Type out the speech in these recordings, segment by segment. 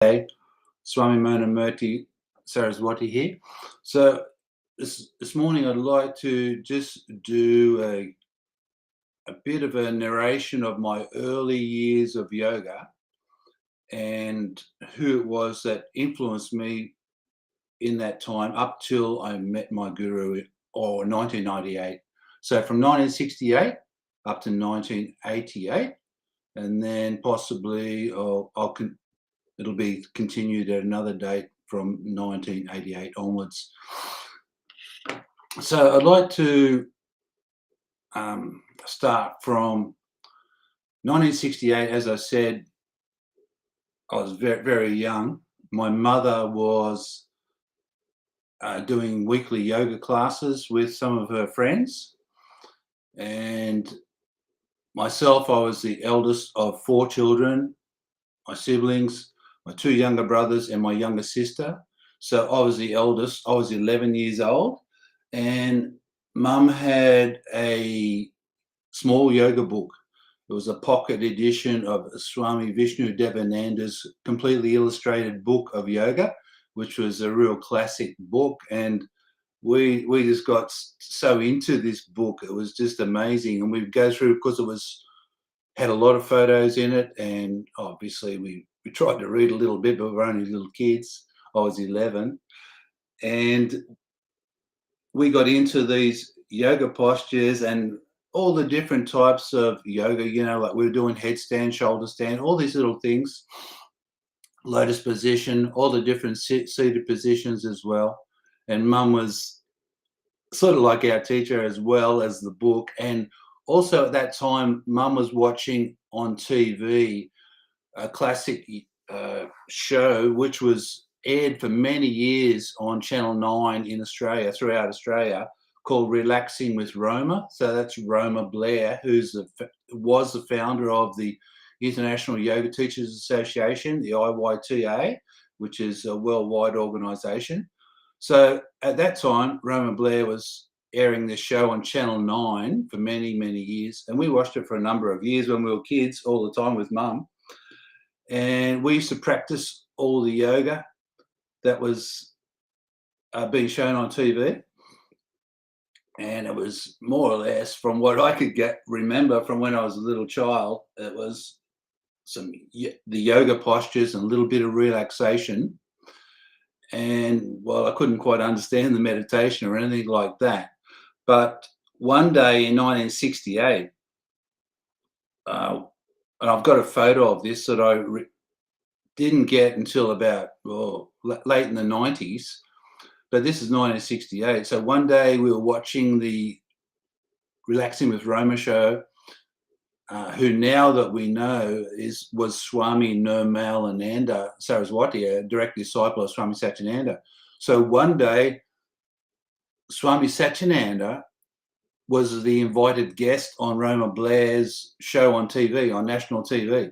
Hey, Swami Manamurti Saraswati here. So this morning I'd like to just do a bit of a narration of my early years of yoga and who it was that influenced me in that time up till I met my guru or 1998. So from 1968 up to 1988, and then possibly it'll be continued at another date from 1988 onwards. So I'd like to start from 1968. As I said, I was very, very young. My mother was doing weekly yoga classes with some of her friends, and myself, I was the eldest of 4 children, my siblings, my 2 younger brothers and my younger sister. So I was the eldest. I was 11 years old, and Mum had a small yoga book. It was a pocket edition of Swami Vishnu Devananda's completely illustrated book of yoga, which was a real classic book. And we just got so into this book. It was just amazing. And we'd go through, because had a lot of photos in it, and obviously we tried to read a little bit, but we were only little kids. I was 11, and we got into these yoga postures and all the different types of yoga, like we were doing headstand, shoulder stand, all these little things, lotus position, all the different seated positions as well. And Mum was sort of like our teacher as well as the book. And also at that time, Mum was watching on TV a classic show which was aired for many years on Channel 9 in Australia, throughout Australia, called Relaxing with Roma. So that's Roma Blair, who was the founder of the International Yoga Teachers Association, the IYTA, which is a worldwide organisation. So at that time, Roma Blair was airing this show on Channel 9 for many, many years. And we watched it for a number of years when we were kids, all the time with Mum. And we used to practice all the yoga that was being shown on TV. And it was more or less, from what I could remember from when I was a little child, it was the yoga postures and a little bit of relaxation. And well, I couldn't quite understand the meditation or anything like that. But one day in 1968, and I've got a photo of this that I didn't get until about late in the 90s, but this is 1968. So one day we were watching the Relaxing with Roma show, who now that we know was Swami Nirmalananda Saraswati, a direct disciple of Swami Satyananda. So one day, Swami Satyananda was the invited guest on Roma Blair's show on TV, on national TV.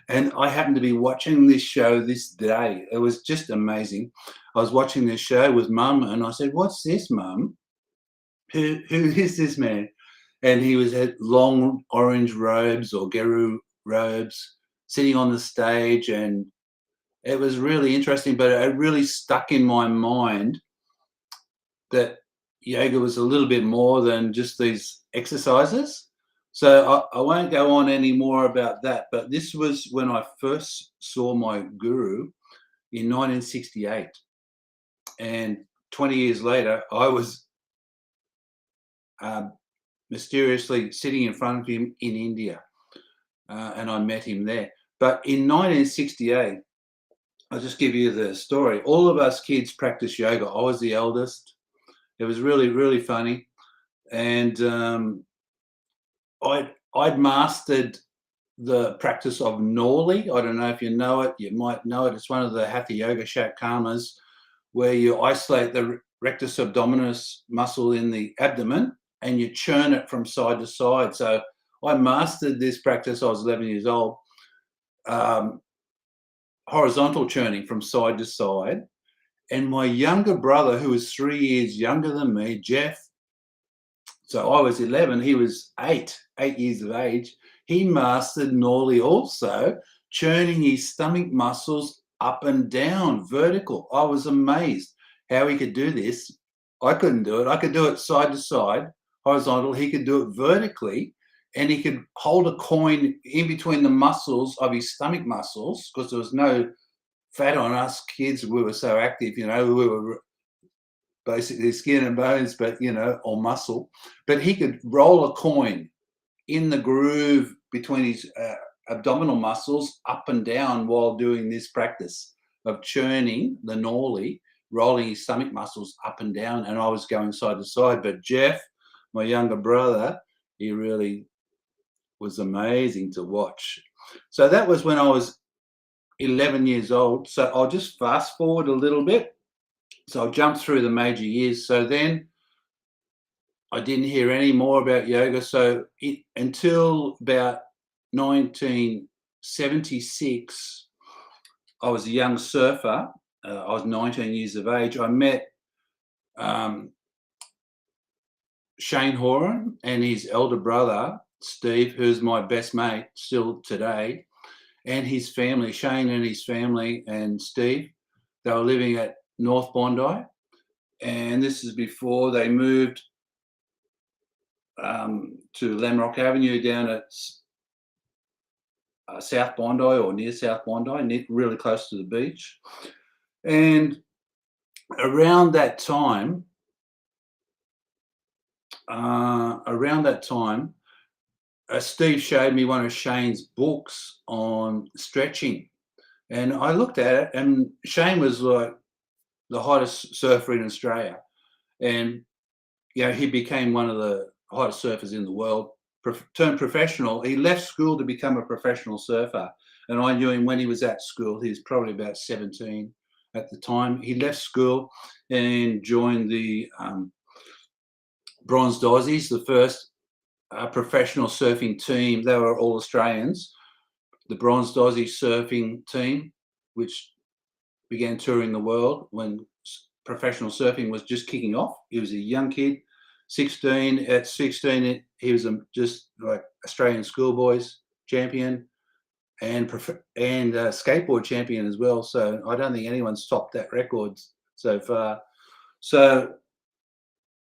And I happened to be watching this show this day. It was just amazing. I was watching this show with Mum, and I said, "What's this, Mum? Who is this man?" And he had long orange robes or Guru robes, sitting on the stage, and it was really interesting. But it really stuck in my mind that yoga was a little bit more than just these exercises. So I won't go on any more about that, but this was when I first saw my guru in 1968. And 20 years later, I was mysteriously sitting in front of him in India, and I met him there. But in 1968, I'll just give you the story. All of us kids practiced yoga. I was the eldest. It was really, really funny. And I'd mastered the practice of Norli. I don't know if you know it. You might know it. It's one of the Hatha Yoga Shatkamas, where you isolate the rectus abdominis muscle in the abdomen and you churn it from side to side. So I mastered this practice. I was 11 years old. Horizontal churning from side to side. And my younger brother, who was 3 years younger than me, Jeff, so I was 11, he was 8 years of age. He mastered Norli also, churning his stomach muscles up and down, vertical. I was amazed how he could do this. I couldn't do it. I could do it side to side, horizontal. He could do it vertically, and he could hold a coin in between the muscles of his stomach muscles, because there was no fat on us kids. We were so active, we were basically skin and bones, but, or muscle. But he could roll a coin in the groove between his abdominal muscles up and down while doing this practice of churning the Norley, rolling his stomach muscles up and down. And I was going side to side. But Jeff, my younger brother, he really was amazing to watch. So that was when I was 11 years old. So I'll just fast forward a little bit. So I'll jump through the major years. So then I didn't hear any more about yoga. So until about 1976, I was a young surfer. I was 19 years of age. I met Shane Horan and his elder brother, Steve, who's my best mate still today, and his family, Shane and his family and Steve. They were living at North Bondi, and this is before they moved to Lamrock Avenue down at South Bondi, or near South Bondi, really close to the beach. And around that time, Steve showed me one of Shane's books on stretching, and I looked at it, and Shane was like the hottest surfer in Australia, and he became one of the hottest surfers in the world. Turned professional. He left school to become a professional surfer, and I knew him when he was at school. He was probably about 17 at the time. He left school and joined the Bronzed Aussies, the first professional surfing team. They were all Australians. The Bronzed Aussie surfing team, which began touring the world when professional surfing was just kicking off. He was a young kid, 16. At 16, he was just like Australian schoolboys champion and skateboard champion as well. So I don't think anyone's topped that record so far.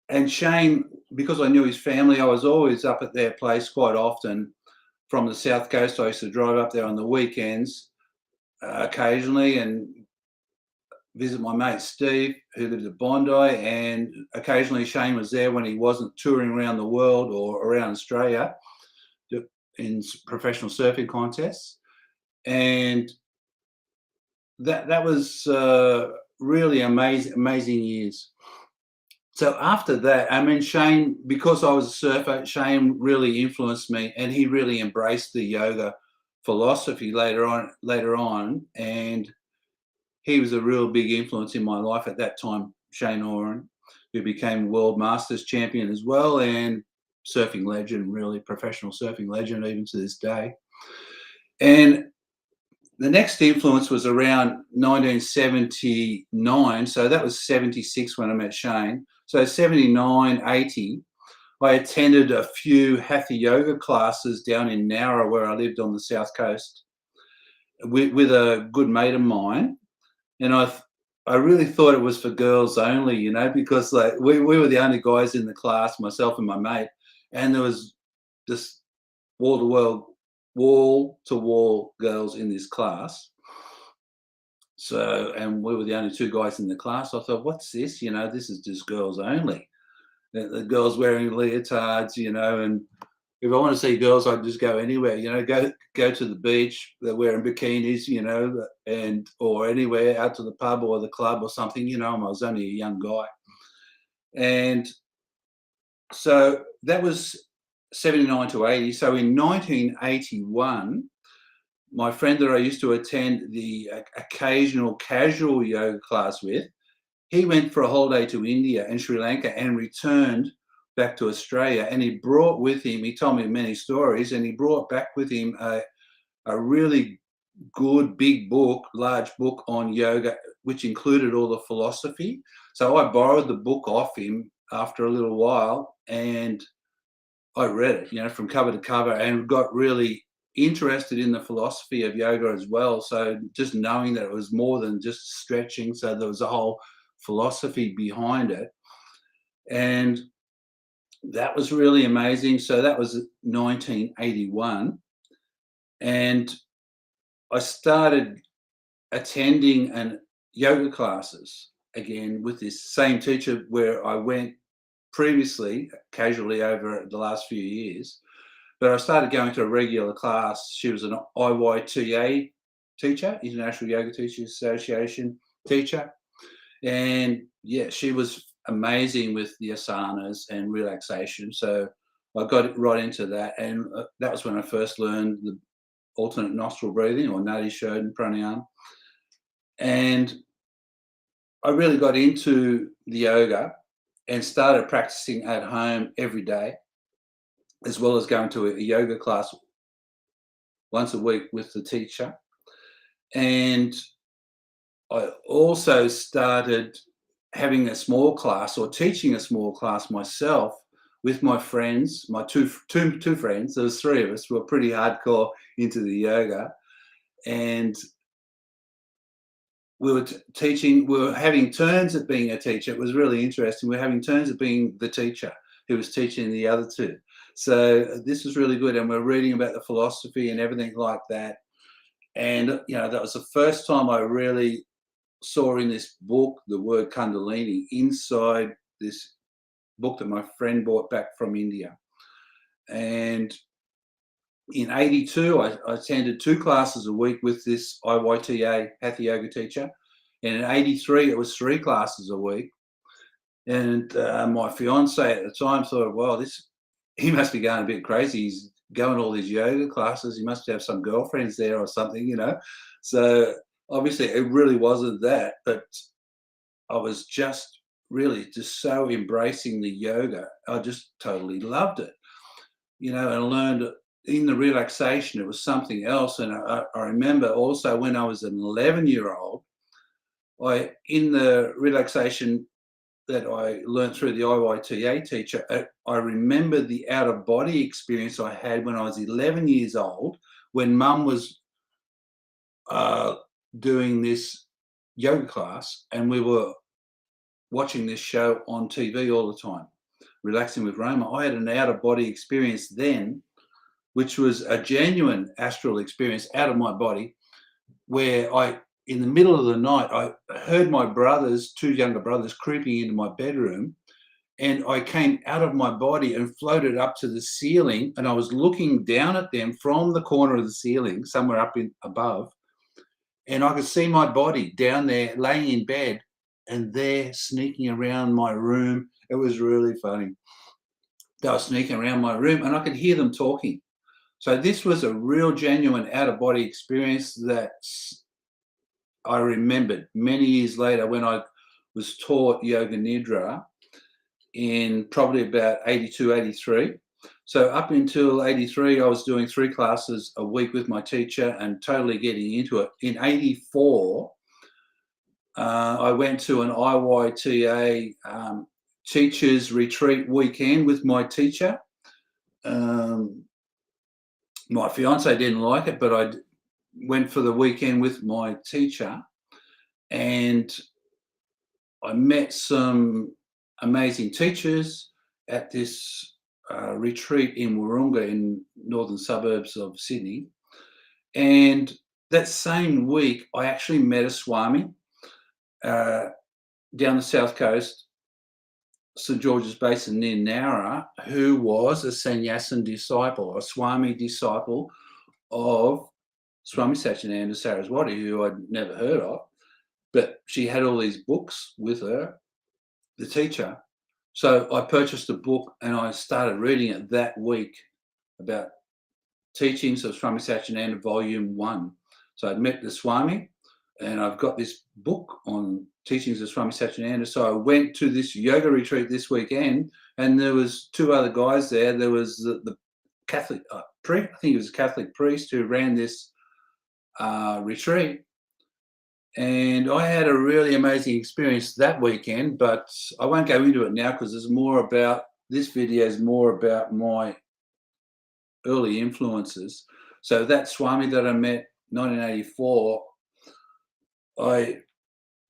And Shane, because I knew his family, I was always up at their place quite often from the South Coast. I used to drive up there on the weekends occasionally and visit my mate Steve, who lived at Bondi, and occasionally Shane was there when he wasn't touring around the world or around Australia in professional surfing contests. And that was really amazing years. So after that, Shane, because I was a surfer, Shane really influenced me, and he really embraced the yoga philosophy later on, and he was a real big influence in my life at that time, Shane Horan, who became World Masters champion as well, and surfing legend, really professional surfing legend even to this day. And the next influence was around 1979, so that was 76 when I met Shane. So 79, 80, I attended a few hatha yoga classes down in Nowra, where I lived on the South Coast, with a good mate of mine. And I really thought it was for girls only, because like we were the only guys in the class, myself and my mate, and there was just wall-to-wall girls in this class. So, and we were the only two guys in the class. I thought, what's this? This is just girls only. The girls wearing leotards, and if I want to see girls, I'd just go anywhere, go to the beach. They're wearing bikinis, or anywhere, out to the pub or the club or something, I was only a young guy. And so that was 79 to 80. So in 1981, my friend that I used to attend the occasional casual yoga class with, he went for a holiday to India and Sri Lanka and returned back to Australia. And he brought with him, he told me many stories, and he brought back with him a really good, big book, large book on yoga, which included all the philosophy. So I borrowed the book off him after a little while, and I read it, from cover to cover, and got really interested in the philosophy of yoga as well. So just knowing that it was more than just stretching, so there was a whole philosophy behind it. And that was really amazing. So that was 1981. And I started attending yoga classes again with this same teacher where I went previously, casually over the last few years. But I started going to a regular class. She was an IYTA teacher, International Yoga Teachers Association teacher. And yeah, she was amazing with the asanas and relaxation. So I got right into that. And that was when I first learned the alternate nostril breathing, or Nadi Shodhan Pranayama. And I really got into the yoga and started practicing at home every day, as well as going to a yoga class once a week with the teacher. And I also started having a small class, or teaching a small class myself, with my friends, my two friends. There was three of us. We were pretty hardcore into the yoga. And we were teaching, we were having turns at being a teacher. It was really interesting. We were having turns at being the teacher who was teaching the other two. So this was really good. And we're reading about the philosophy and everything like that. And, you know, that was the first time I really saw in this book the word Kundalini inside this book that my friend brought back from India. And in 82, I attended 2 classes a week with this IYTA Hatha Yoga teacher. And in 83, it was 3 classes a week. And my fiance at the time thought, well, he must be going a bit crazy. He's going to all these yoga classes. He must have some girlfriends there or something, you know. So obviously it really wasn't that, but I was just really just so embracing the yoga. I just totally loved it, you know, and I learned in the relaxation, it was something else. And I remember also when I was an 11-year-old, in the relaxation that I learned through the IYTA teacher, I remember the out-of-body experience I had when I was 11 years old, when Mum was doing this yoga class, and we were watching this show on TV all the time, Relaxing with Roma. I had an out-of-body experience then, which was a genuine astral experience out of my body, where in the middle of the night, I heard my brothers, 2 younger brothers, creeping into my bedroom, and I came out of my body and floated up to the ceiling, and I was looking down at them from the corner of the ceiling, somewhere up above, and I could see my body down there laying in bed, and they're sneaking around my room. It was really funny. They were sneaking around my room, and I could hear them talking. So this was a real genuine out-of-body experience that I remembered many years later when I was taught Yoga Nidra in probably about 82, 83. So up until 83, I was doing 3 classes a week with my teacher and totally getting into it. In 84, I went to an IYTA teachers retreat weekend with my teacher. My fiance didn't like it, but I went for the weekend with my teacher, and I met some amazing teachers at this retreat in Wahroonga in northern suburbs of Sydney. And that same week, I actually met a Swami down the south coast, St George's Basin near Nowra, who was a sannyasin disciple, a Swami disciple of Swami Satyananda Saraswati, who I'd never heard of. But she had all these books with her, the teacher. So I purchased a book and I started reading it that week about Teachings of Swami Satyananda, Volume 1. So I'd met the Swami, and I've got this book on Teachings of Swami Satyananda. So I went to this yoga retreat this weekend, and there was 2 other guys there. There was the Catholic priest, I think it was a Catholic priest who ran this retreat. And I had a really amazing experience that weekend, but I won't go into it now because this video is more about my early influences. So that Swami that I met 1984, I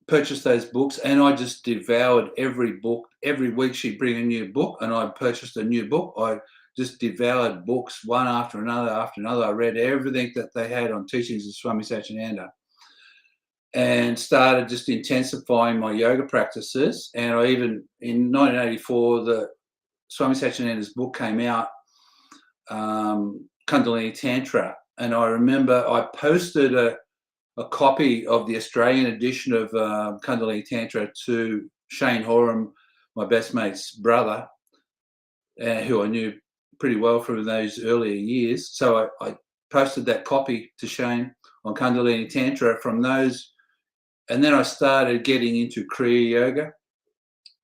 purchased those books and I just devoured every book. Every week she'd bring a new book and I purchased a new book. I just devoured books one after another after another. I read everything that they had on teachings of Swami Satyananda and started just intensifying my yoga practices. And I even, in 1984, the Swami Satyananda's book came out, Kundalini Tantra. And I remember I posted a copy of the Australian edition of Kundalini Tantra to Shane Horam, my best mate's brother, who I knew pretty well from those earlier years. So I posted that copy to Shane on Kundalini Tantra from those. And then I started getting into Kriya Yoga,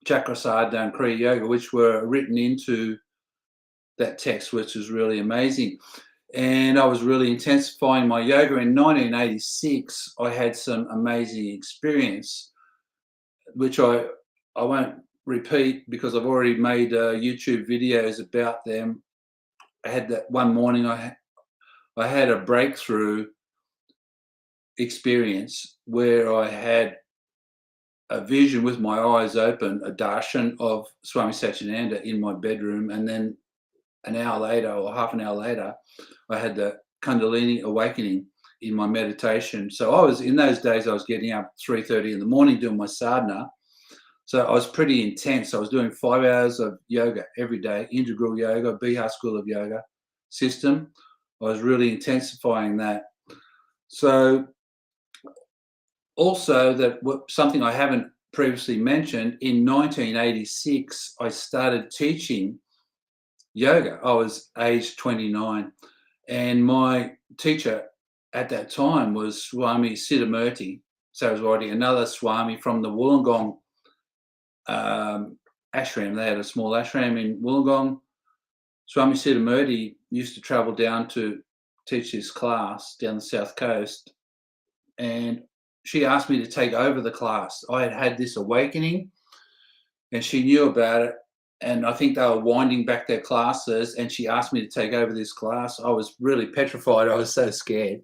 Chakra Sadhana and Kriya Yoga, which were written into that text, which was really amazing. And I was really intensifying my yoga. In 1986, I had some amazing experience, which I won't repeat because I've already made YouTube videos about them. I had that one morning, I had a breakthrough experience where I had a vision with my eyes open, a darshan of Swami Satyananda in my bedroom, and then an hour later or half an hour later, I had the Kundalini awakening in my meditation. So I was, in those days, I was getting up 3:30 in the morning doing my sadhana. So I was pretty intense. I was doing 5 hours of yoga every day, integral yoga, Bihar School of Yoga system. I was really intensifying that. So also that something I haven't previously mentioned, in 1986, I started teaching yoga. I was age 29. And my teacher at that time was Swami Siddhamurti Saraswati, another Swami from the Wollongong ashram. They had a small ashram in Wollongong. Swami Siddhamurti used to travel down to teach his class down the south coast. And she asked me to take over the class. I had had this awakening and she knew about it. And I think they were winding back their classes and she asked me to take over this class. I was really petrified. I was so scared.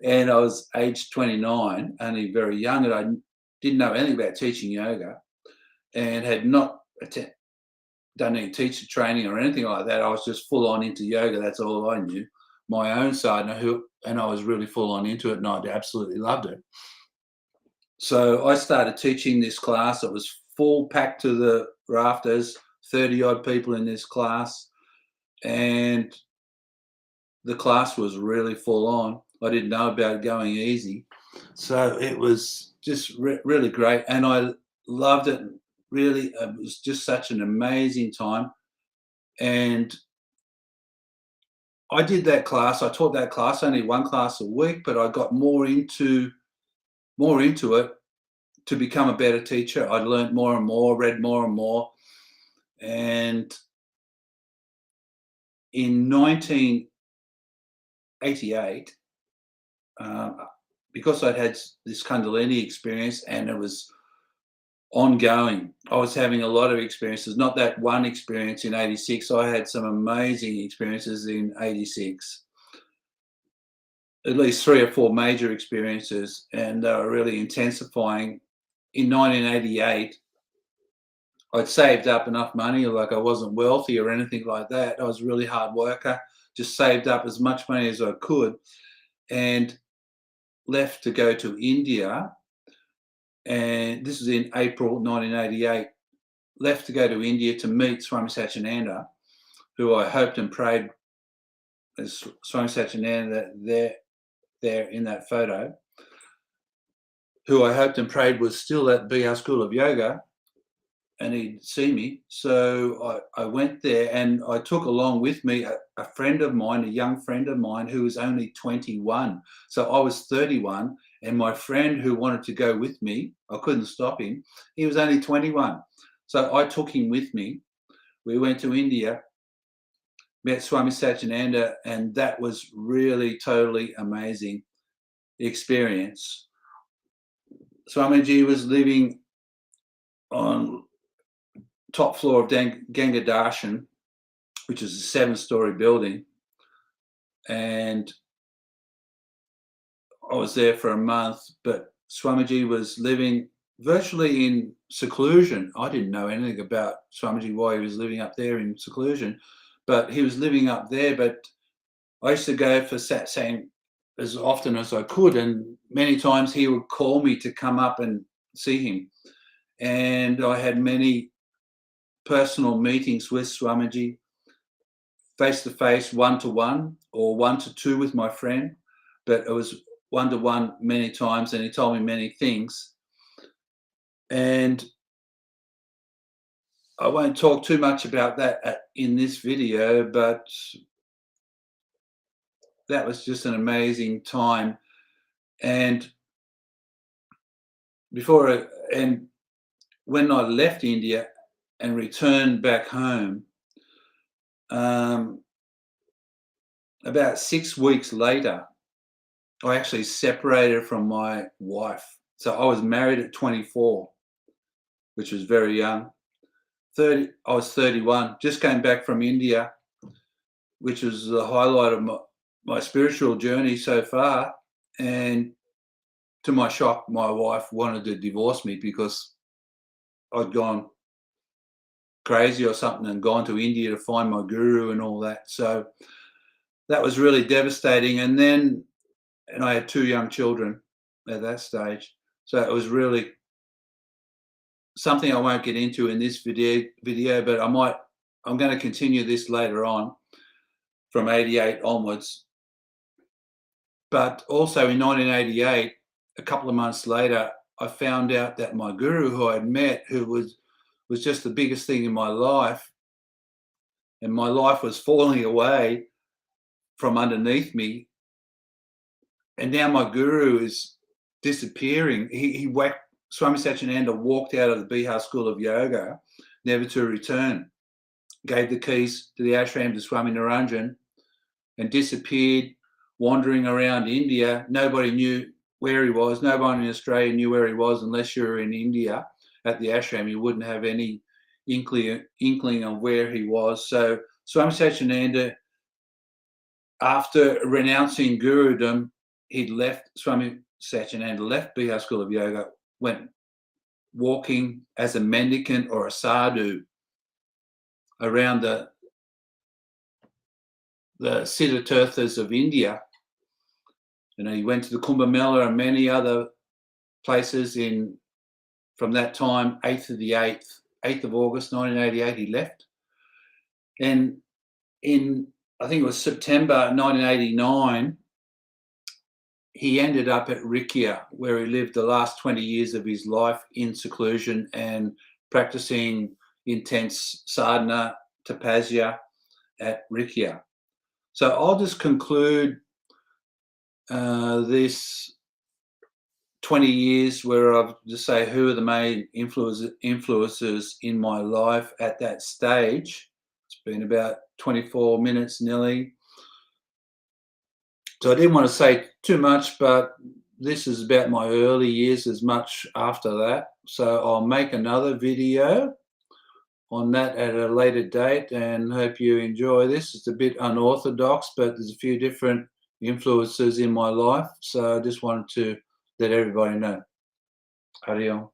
And I was age 29, only very young, and I didn't know anything about teaching yoga and had not done any teacher training or anything like that. I was just full on into yoga. That's all I knew. My own sadhana, and I was really full on into it and I absolutely loved it. So I started teaching this class. It was full, packed to the rafters, 30 odd people in this class, and the class was really full on. I didn't know about it going easy. So it was just really great. And I loved it. Really, it was just such an amazing time. And I did that class. I taught that class, only one class a week, but I got more into it to become a better teacher. I learned more and more, read more and more. And in 1988, because I'd had this Kundalini experience and it was ongoing, I was having a lot of experiences, not that one experience in 86. I had some amazing experiences in 86, at least 3 or 4 major experiences, and they were really intensifying. In 1988, I'd saved up enough money, like I wasn't wealthy or anything like that. I was a really hard worker, just saved up as much money as I could and left to go to India. And this was in April 1988, left to go to India to meet Swami Satyananda, who I hoped and prayed, as Swami Satyananda there in that photo, who I hoped and prayed was still at Bihar School of Yoga, and he'd see me. So I went there and I took along with me a friend of mine, a young friend of mine who was only 21. So I was 31, and my friend who wanted to go with me, I couldn't stop him. He was only 21. So I took him with me. We went to India, met Swami Satyananda, and that was really totally amazing experience. Swamiji was living on top floor of Ganga Darshan, which is a 7-story building. And I was there for a month, but Swamiji was living virtually in seclusion. I didn't know anything about Swamiji, why he was living up there in seclusion, but he was living up there. But I used to go for satsang as often as I could, and many times he would call me to come up and see him. And I had many personal meetings with Swamiji, face-to-face, one-to-one, or one-to-two with my friend, but it was one-to-one many times, and he told me many things. And I won't talk too much about that in this video, but that was just an amazing time. And when I left India and returned back home, about 6 weeks later, I actually separated from my wife. So I was married at 24, which was very young. I was 31, just came back from India, which was the highlight of my spiritual journey so far. And to my shock, my wife wanted to divorce me because I'd gone crazy or something and gone to India to find my guru and all that. So that was really devastating. And I had 2 young children at that stage. So it was really something I won't get into in this video, but I'm going to continue this later on from 88 onwards. But also in 1988, a couple of months later, I found out that my guru who I'd met, who was just the biggest thing in my life, and my life was falling away from underneath me, and now my guru is disappearing. Swami Satyananda walked out of the Bihar School of Yoga, never to return, gave the keys to the ashram to Swami Niranjan, and disappeared, wandering around India. Nobody knew where he was. Nobody in Australia knew where he was unless you were in India at the ashram. You wouldn't have any inkling of where he was. So Swami Satyananda, after renouncing Gurudom, Swami Satyananda left Bihar School of Yoga, went walking as a mendicant or a sadhu around the Siddha Tirthas of India. He went to the Kumbh Mela and many other places from that time, 8th of August 1988, he left. And I think it was September 1989, he ended up at Rikia, where he lived the last 20 years of his life in seclusion and practicing intense sadhana, tapasya at Rikia. So I'll just conclude this 20 years where I've just say who are the main influences in my life at that stage. It's been about 24 minutes nearly. So I didn't want to say too much, but this is about my early years as much after that. So I'll make another video on that at a later date and hope you enjoy this. It's a bit unorthodox, but there's a few different influences in my life. So I just wanted to let everybody know. Hari Om.